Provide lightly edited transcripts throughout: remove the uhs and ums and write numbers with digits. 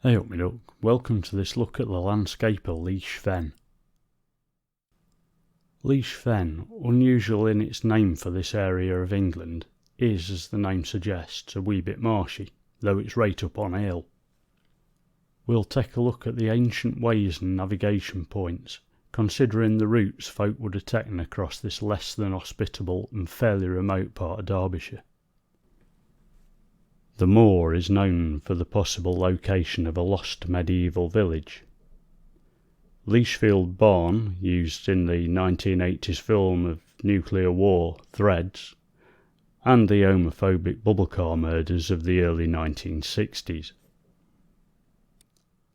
Hey up me duck, welcome to this look at the landscape of Leash Fen. Leash Fen, unusual in its name for this area of England, is, as the name suggests, a wee bit marshy, though it's right up on a hill. We'll take a look at the ancient ways and navigation points, considering the routes folk would have taken across this less than hospitable and fairly remote part of Derbyshire. The moor is known for the possible location of a lost medieval village. Lichfield Barn, used in the 1980s film of nuclear war Threads, and the homophobic bubble car murders of the early 1960s.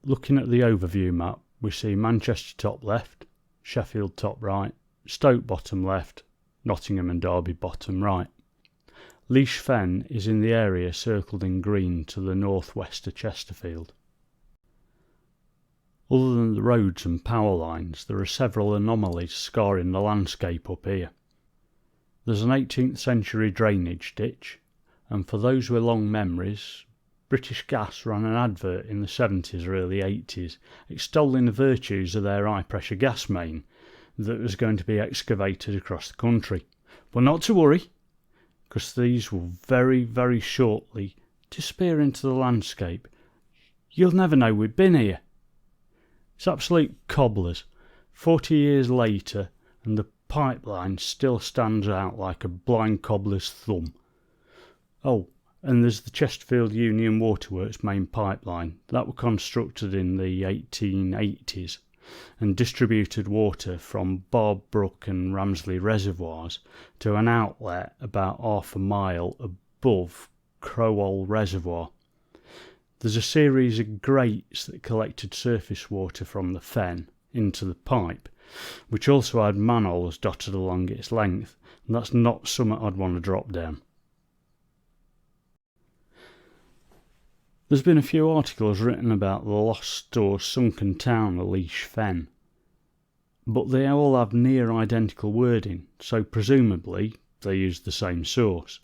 Looking at the overview map, we see Manchester top left, Sheffield top right, Stoke bottom left, Nottingham and Derby bottom right. Leash Fen is in the area circled in green to the northwest of Chesterfield. Other than the roads and power lines, there are several anomalies scarring the landscape up here. There's an 18th century drainage ditch, and for those with long memories, British Gas ran an advert in the 70s or early 80s extolling the virtues of their high pressure gas main that was going to be excavated across the country. But not to worry, because these will very, very shortly disappear into the landscape. You'll never know we've been here. It's absolute cobblers. 40 years later, and the pipeline still stands out like a blind cobbler's thumb. Oh, and there's the Chesterfield Union Waterworks main pipeline that were constructed in the 1880s and distributed water from Barb Brook and Ramsley reservoirs to an outlet about half a mile above Crowell Reservoir. There's a series of grates that collected surface water from the fen into the pipe, which also had manholes dotted along its length, and that's not something I'd want to drop down. There's been a few articles written about the lost or sunken town of Leash Fen, but they all have near identical wording, so presumably they used the same source.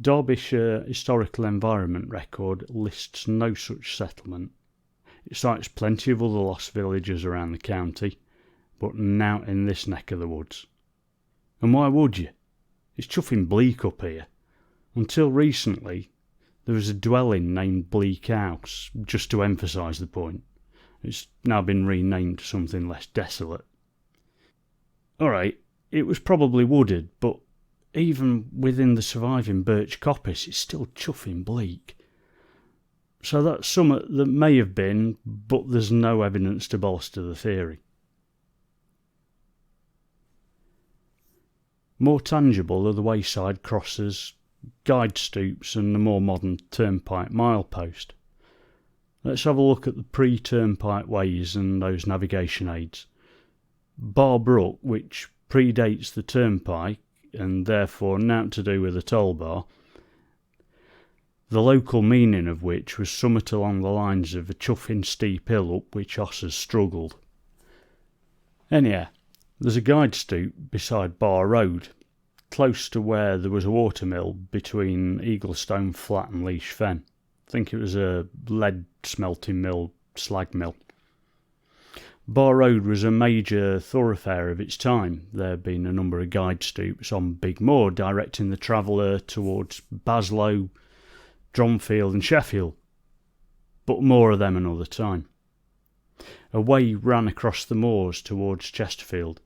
Derbyshire Historical Environment Record lists no such settlement. It cites plenty of other lost villages around the county, but not in this neck of the woods. And why would you? It's chuffing bleak up here. Until recently, there was a dwelling named Bleak House, just to emphasise the point. It's now been renamed to something less desolate. Alright, it was probably wooded, but even within the surviving birch coppice, it's still chuffing bleak. So that's something that may have been, but there's no evidence to bolster the theory. More tangible are the wayside crosses, guide stoops and the more modern turnpike milepost. Let's have a look at the pre-turnpike ways and those navigation aids. Barb Brook, which predates the turnpike and therefore naught to do with the toll bar, the local meaning of which was somewhat along the lines of a chuffing steep hill up which osses struggled. Anyhow, there's a guide stoop beside Bar Road, close to where there was a watermill between Eaglestone Flat and Leash Fen. I think it was a lead smelting mill, slag mill. Bar Road was a major thoroughfare of its time, there being a number of guide stoops on Big Moor directing the traveller towards Baslow, Dronfield and Sheffield, but more of them another time. A way ran across the moors towards Chesterfield,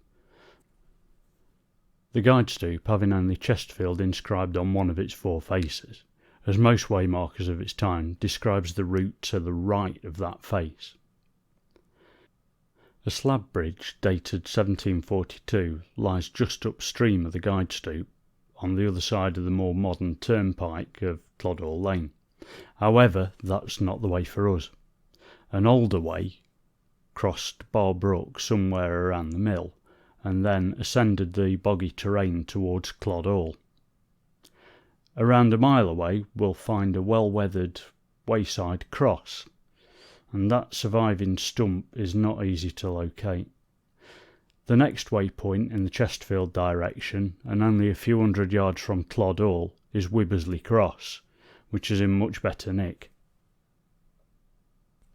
the guide stoop having only Chesterfield inscribed on one of its four faces, as most waymarkers of its time describes the route to the right of that face. A slab bridge dated 1742 lies just upstream of the guide stoop, on the other side of the more modern turnpike of Clodhall Lane. However, that's not the way for us. An older way crossed Bar Brook somewhere around the mill, and then ascended the boggy terrain towards Clodhall. Around a mile away we'll find a well-weathered wayside cross, and that surviving stump is not easy to locate. The next waypoint in the Chesterfield direction, and only a few hundred yards from Clodhall, is Wibbersley Cross, which is in much better nick.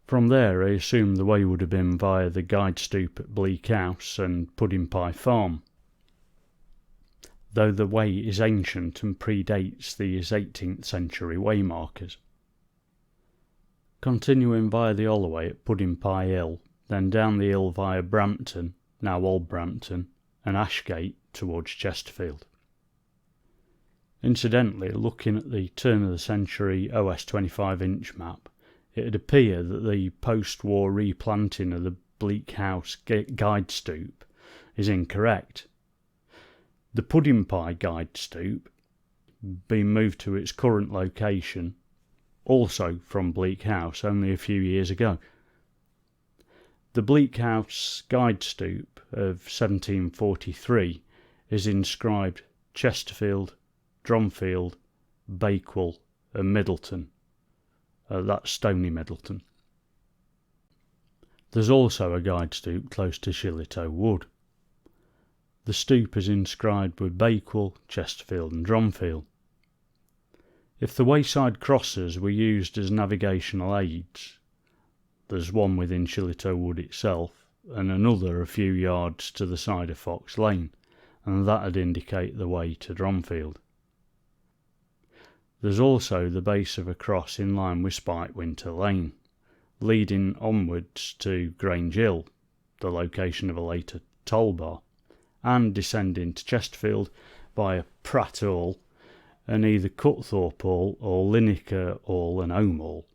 From there I assume the way would have been via the guide stoop at Bleak House and Pudding Pie Farm, though the way is ancient and predates these 18th century waymarkers. Continuing via the Holloway at Pudding Pie Hill, then down the hill via Brampton, now Old Brampton, and Ashgate towards Chesterfield. Incidentally, looking at the turn of the century OS 25-inch map, it'd appear that the post-war replanting of the Bleak House guide stoop is incorrect. The Pudding Pie guide stoop, being moved to its current location, also from Bleak House only a few years ago. The Bleak House guide stoop of 1743 is inscribed Chesterfield, Dronfield, Bakewell and Middleton. That's Stony Middleton. There's also a guide stoop close to Shillitoe Wood. The stoop is inscribed with Bakewell, Chesterfield and Dronfield. If the wayside crossers were used as navigational aids, there's one within Shillitoe Wood itself and another a few yards to the side of Fox Lane, and that'd indicate the way to Dronfield. There's also the base of a cross in line with Spikewinter Lane, leading onwards to Grange Hill, the location of a later toll bar, and descending to Chesterfield via Pratt Hall and either Cutthorpe Hall or Linacre Hall and Holme Hall,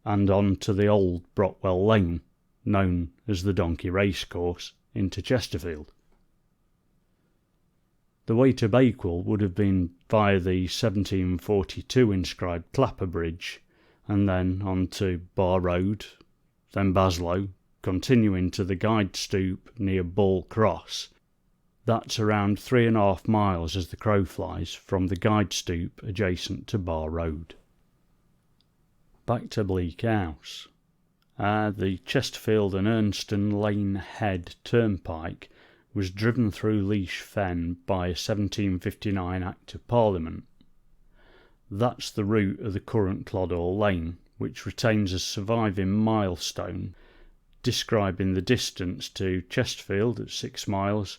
and on to the old Brockwell Lane, known as the Donkey Racecourse, into Chesterfield. The way to Bakewell would have been via the 1742 inscribed Clapper Bridge, and then on to Bar Road, then Baslow, continuing to the guide stoop near Ball Cross. That's around 3.5 miles as the crow flies from the guide stoop adjacent to Bar Road. Back to Bleak House. The Chesterfield and Ernston Lane Head turnpike was driven through Leash Fen by a 1759 Act of Parliament. That's the route of the current Clodagh Lane, which retains a surviving milestone describing the distance to Chesterfield at 6 miles,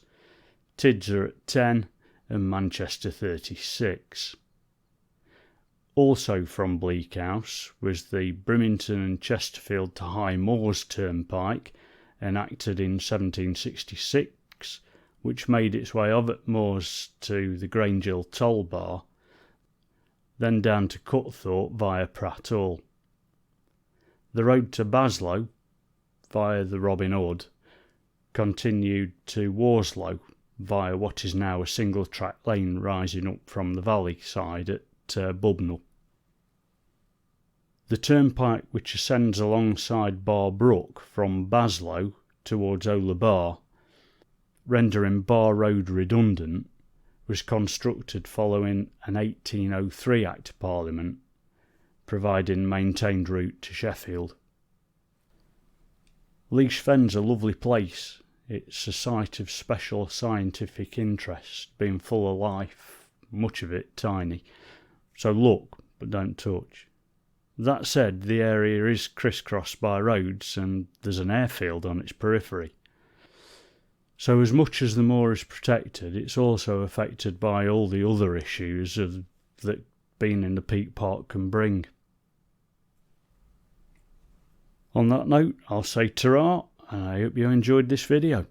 Tidser at 10 and Manchester 36. Also from Bleak House was the Brimington and Chesterfield to High Moors turnpike, enacted in 1766, which made its way over Moors to the Grange Hill toll bar, then down to Cutthorpe via Pratt Hall. The road to Baslow, via the Robin Hood, continued to Worslow via what is now a single-track lane rising up from the valley side at Bubnell. The turnpike which ascends alongside Bar Brook from Baslow towards Ola Bar, rendering Bar Road redundant, was constructed following an 1803 Act of Parliament, providing maintained route to Sheffield. Leash Fen's a lovely place. It's a site of special scientific interest, being full of life, much of it tiny. So look, but don't touch. That said, the area is crisscrossed by roads and there's an airfield on its periphery. So as much as the moor is protected, it's also affected by all the other issues that being in the Peak Park can bring. On that note, I'll say ta-ra, and I hope you enjoyed this video.